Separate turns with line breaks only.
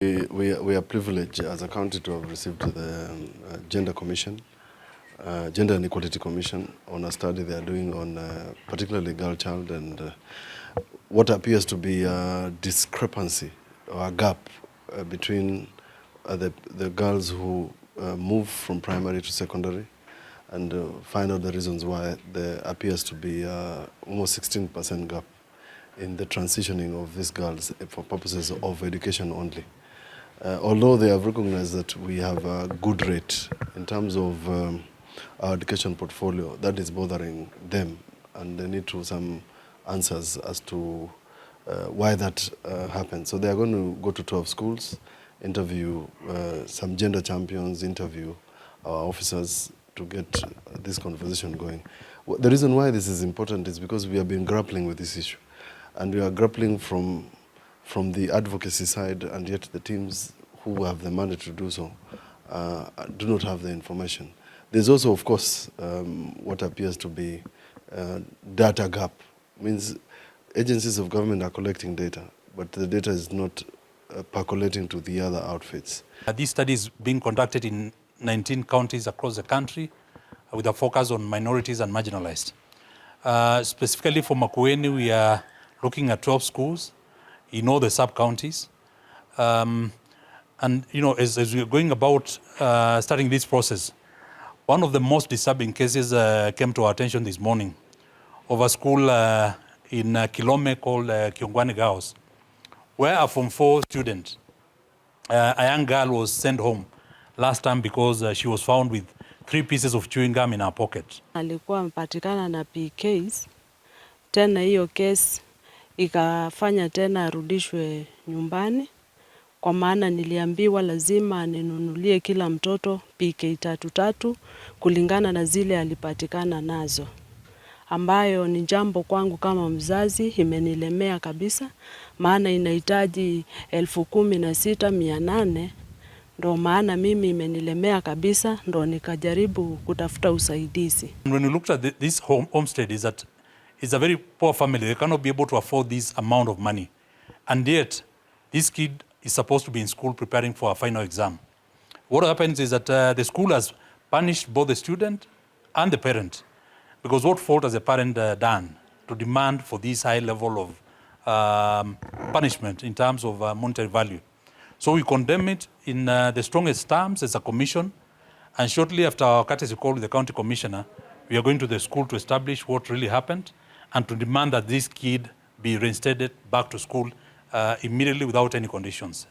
We are privileged as a county to have received the Gender Commission, Gender and Equality Commission, on a study they are doing on particularly girl child and what appears to be a discrepancy or a gap between the girls who move from primary to secondary, and find out the reasons why there appears to be almost 16% gap in the transitioning of these girls for purposes of education only. Although they have recognized that we have a good rate in terms of our education portfolio, that is bothering them, and they need some answers as to why that happens. So they are going to go to 12 schools, interview some gender champions, interview our officers to get this conversation going. The reason why this is important is because we have been grappling with this issue, and we are grappling from the advocacy side, and yet the teams who have the money to do so do not have the information. There's also, of course, what appears to be data gap. Means agencies of government are collecting data, but the data is not percolating to the other outfits.
This study is being conducted in 19 counties across the country with a focus on minorities and marginalized. Specifically for Makueni, we are looking at 12 schools in all the sub-counties. And you know, as we're going about starting this process, one of the most disturbing cases came to our attention this morning of a school in Kilome called Kiongwani Girls, where a Form 4 student, a young girl, was sent home last time because she was found with 3 pieces of chewing gum in her pocket.
Alikuwa amepatikana na PKs, tena hiyo case ikafanya tena arudishwe nyumbani, kwa maana niliambiwa lazima ninunulie kila mtoto PK 3 kulingana na zile alipatikana nazo, ambayo ni jambo kwangu kama mzazi imenilemea kabisa, maana inahitaji 16,800. Ndo maana mimi imenilemea kabisa, ndo nikajaribu kutafuta usaidizi.
When we looked at this homestead, is that it's a very poor family. They cannot be able to afford this amount of money. And yet, this kid is supposed to be in school preparing for a final exam. What happens is that the school has punished both the student and the parent, because what fault has the parent done to demand for this high level of punishment in terms of monetary value? So we condemn it in the strongest terms as a commission, and shortly after our courtesy call with the county commissioner, we are going to the school to establish what really happened and to demand that this kid be reinstated back to school immediately without any conditions.